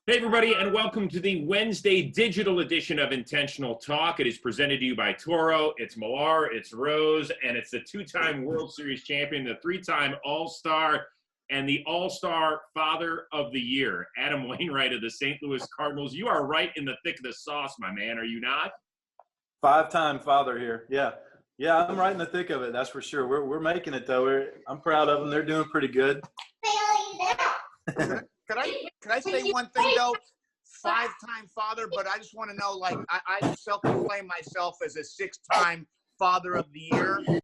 Hey, everybody, and welcome to the Wednesday digital edition of Intentional Talk. It is presented to you by Toro. It's Millar, it's Rose, and it's the two-time World Series champion, the three-time All-Star, and the All-Star Father of the Year, Adam Wainwright of the St. Louis Cardinals. You are right in the thick of the sauce, my man, are you not? Five-time father here. Yeah, I'm right in the thick of it. That's for sure. We're making it though. I'm proud of them. They're doing pretty good. Could I say one thing though? Five-time father, but I just want to know, like, I self-proclaim myself as a six-time father of the year in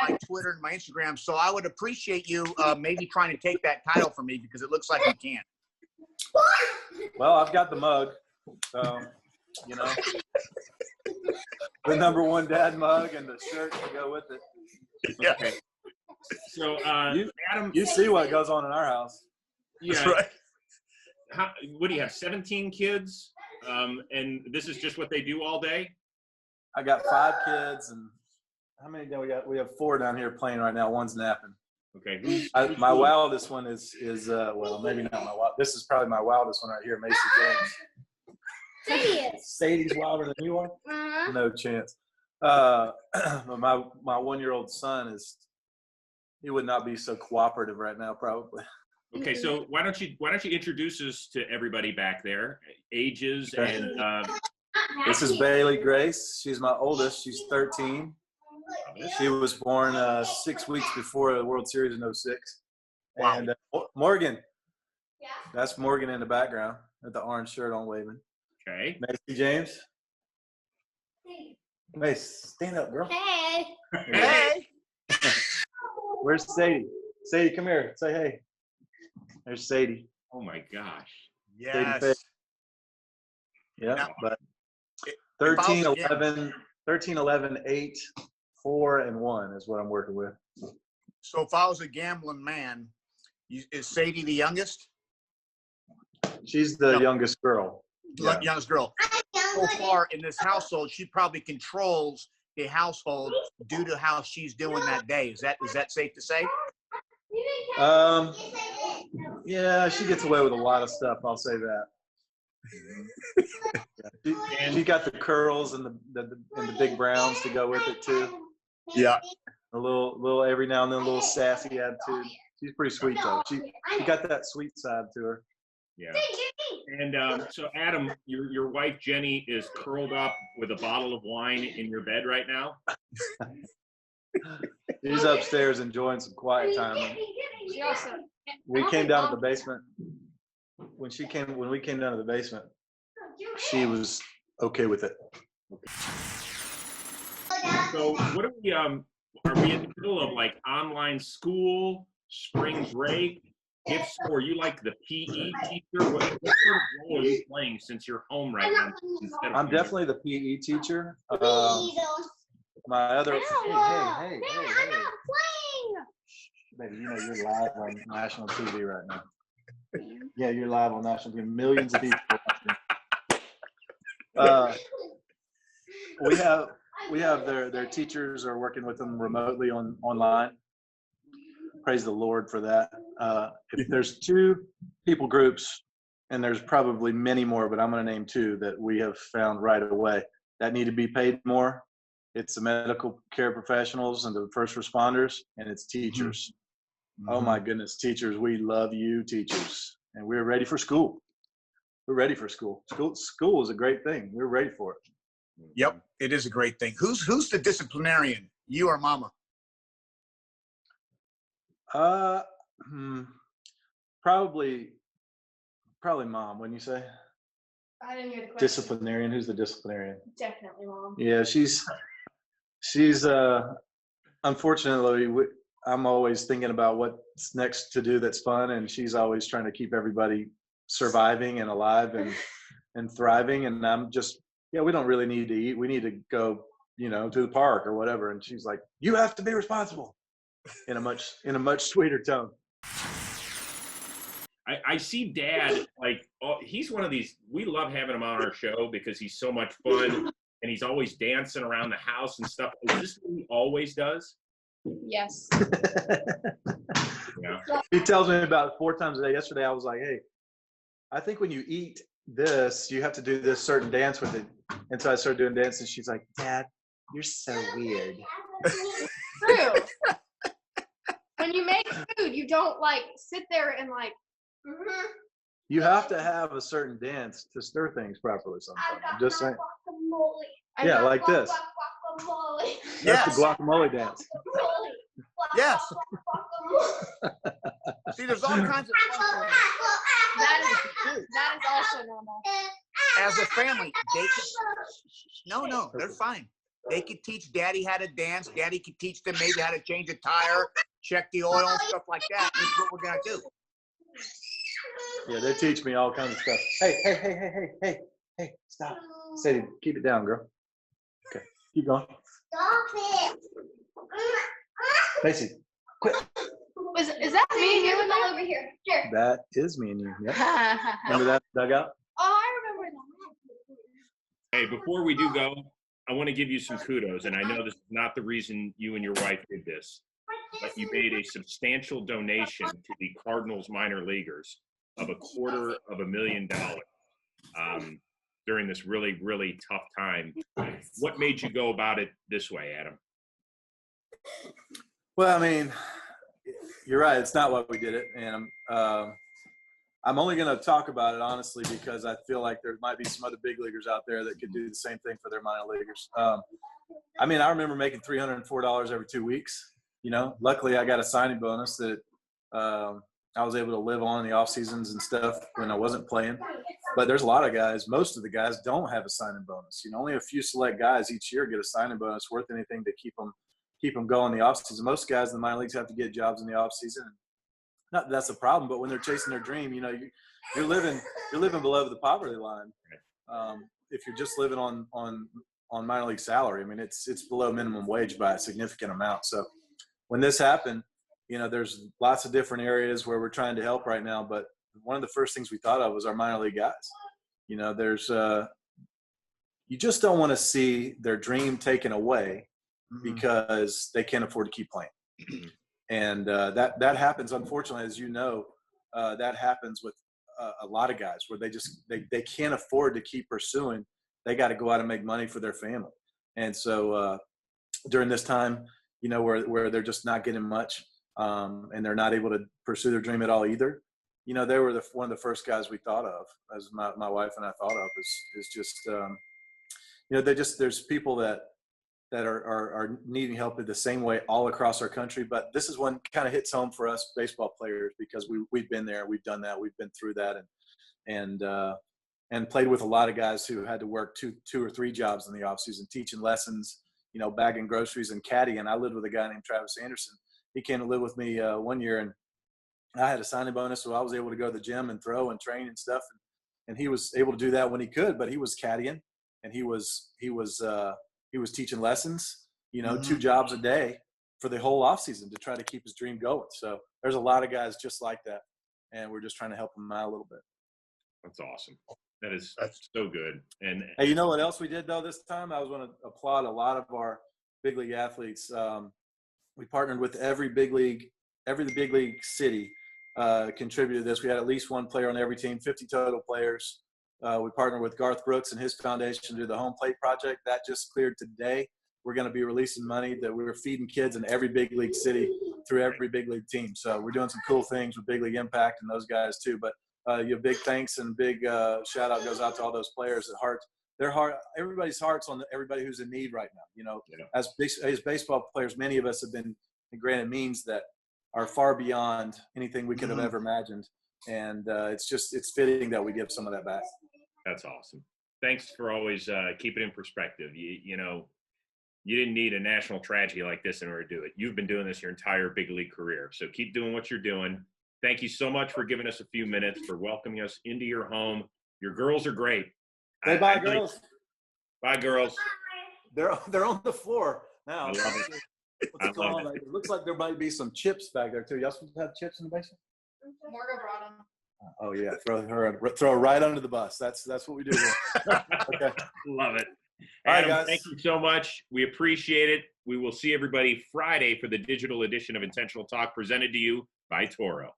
my Twitter and my Instagram. So I would appreciate you maybe trying to take that title from me because it looks like you can. Well, I've got the mug, so you know, the #1 dad mug and the shirt to go with it. Yeah. Okay. So, Adam, You see what goes on in our house. yeah, That's right. what do you have, 17 kids? And this is just what they do all day? I got 5 kids, and how many do we got? We have 4 down here playing right now. One's napping. Okay. My wildest one is well, maybe not my wild. This is probably my wildest one right here, Macy James. Sadie's wilder than you are? No chance. My 1-year-old son he would not be so cooperative right now, probably. Okay, so why don't you introduce us to everybody back there, ages and This is Bailey Grace. She's my oldest. She's 13. She was born 6 weeks before the World Series in '06. Wow. And Morgan. That's Morgan in the background with the orange shirt on waving. okay. Macy James. Mace, stand up, girl. Hey. Hey. Where's Sadie? Sadie, come here. Say hey. There's Sadie. Oh my gosh. Yes. Yeah, Now, but if 13, I was a 11, 8, 4, and 1 is what I'm working with. So if I was a gambling man, is Sadie the youngest? She's the No. youngest girl. Yeah. Youngest girl. So far in this household, she probably controls the household due to how she's doing that day. Is that safe to say? Yeah, she gets away with a lot of stuff. I'll say that. Yeah. She got the curls and the big browns to go with it too. Yeah. A little every now and then a little sassy attitude. She's pretty sweet though. She got that sweet side to her. Yeah. And so Adam, your wife Jenny is curled up with a bottle of wine in your bed right now. She's upstairs enjoying some quiet time. We came down to the basement. When we came down to the basement, she was okay with it. So what are we in the middle of, like, online school, spring break, gifts, or you like the PE teacher? What sort of role are you playing since you're home right now? I'm definitely the PE teacher. My other hey. Baby, you know you're live on national TV right now. Yeah, you're live on national TV. Millions of people watching. We have their teachers are working with them remotely online. Praise the Lord for that. If there's 2 people groups, and there's probably many more, but I'm going to name 2 that we have found right away that need to be paid more. It's the medical care professionals and the first responders, and it's teachers. Mm-hmm. Oh my goodness, teachers, we love you, teachers, and we're ready for school. We're ready for school. School is a great thing. We're ready for it. Yep, it is a great thing. Who's the disciplinarian? You or Mama? Probably Mom. Wouldn't you say? I didn't hear the question. Disciplinarian. Who's the disciplinarian? Definitely Mom. Yeah, she's unfortunately, I'm always thinking about what's next to do that's fun, and she's always trying to keep everybody surviving and alive and thriving. And I'm just, we don't really need to eat. We need to go, to the park or whatever. And she's like, you have to be responsible in a much sweeter tone. I see Dad, like, he's one of these, we love having him on our show because he's so much fun and he's always dancing around the house and stuff. Is this what he always does? Yes. Yeah. He tells me about 4 times a day. Yesterday I was like, hey, I think when you eat this, you have to do this certain dance with it. And so I started doing dance, and she's like, Dad, you're so weird. True. When you make food, you don't like sit there and like. You have to have a certain dance to stir things properly sometimes. I'm just saying. Yeah, like this. That's the guacamole dance. Yes. See, there's all kinds of fun things. That is also normal. As a family, they could, no, they're fine. They could teach Daddy how to dance. Daddy could teach them maybe how to change a tire, check the oil, stuff like that. That's what we're gonna do. Yeah, they teach me all kinds of stuff. Hey, stop. Sadie, keep it down, girl. Okay, keep going. Stop it. Macy, quit. Is that me and you and all over here? Sure. That is me and you. Yep. Remember that dugout? Oh, I remember that. Hey, before we do go, I want to give you some kudos, and I know this is not the reason you and your wife did this, but you made a substantial donation to the Cardinals minor leaguers of $250,000 during this really, really tough time. What made you go about it this way, Adam? Well, I mean, you're right. It's not what we did it, and I'm only going to talk about it honestly because I feel like there might be some other big leaguers out there that could do the same thing for their minor leaguers. I mean, I remember making $304 every 2 weeks. You know, luckily I got a signing bonus that I was able to live on in the off seasons and stuff when I wasn't playing. But there's a lot of guys. Most of the guys don't have a signing bonus. You know, only a few select guys each year get a signing bonus worth anything to keep them going in the off season. Most guys in the minor leagues have to get jobs in the off season. Not that that's a problem, but when they're chasing their dream, you know, you're living below the poverty line. If you're just living on minor league salary, I mean, it's below minimum wage by a significant amount. So when this happened, you know, there's lots of different areas where we're trying to help right now. But one of the first things we thought of was our minor league guys. You know, there's you just don't want to see their dream taken away because they can't afford to keep playing. And that happens, unfortunately, as you know, that happens with a lot of guys where they can't afford to keep pursuing. They got to go out and make money for their family. And so during this time, you know, where they're just not getting much and they're not able to pursue their dream at all either, you know, they were one of the first guys we thought of, as my wife and I thought of, is just, you know, there's people that are needing help in the same way all across our country. But this is one kind of hits home for us baseball players because we've been there, we've done that, we've been through that, and played with a lot of guys who had to work two or three jobs in the off season, teaching lessons, you know, bagging groceries and caddy. And I lived with a guy named Travis Anderson. He came to live with me one year, and I had a signing bonus, so I was able to go to the gym and throw and train and stuff. And he was able to do that when he could, but he was caddying, and he was teaching lessons, you know, 2 jobs a day for the whole off season to try to keep his dream going. So there's a lot of guys just like that, and we're just trying to help them out a little bit. That's awesome. That's so good. And hey, you know what else we did though this time? I was going to applaud a lot of our big league athletes. We partnered with every big league city contributed to this. We had at least one player on every team, 50 total players. We partnered with Garth Brooks and his foundation to do the Home Plate Project. That just cleared today. We're going to be releasing money that we're feeding kids in every big league city through every big league team. So we're doing some cool things with Big League Impact and those guys too. But your big thanks and big shout out goes out to all those players that everybody's hearts on everybody who's in need right now. You know, as baseball players, many of us have been granted means that are far beyond anything we could have ever imagined. And it's fitting that we give some of that back. That's awesome. Thanks for always keeping it in perspective. You know, you didn't need a national tragedy like this in order to do it. You've been doing this your entire big league career. So keep doing what you're doing. Thank you so much for giving us a few minutes, for welcoming us into your home. Your girls are great. Hey, bye, girls. Bye, girls. They're on the floor now. I love it. What's going on? It looks like there might be some chips back there too. Y'all supposed to have chips in the basement? Morgan brought them. Oh yeah, throw her right under the bus. That's what we do. Okay, love it. All right, Adam, guys. thank you so much. We appreciate it. We will see everybody Friday for the digital edition of Intentional Talk presented to you by Toro.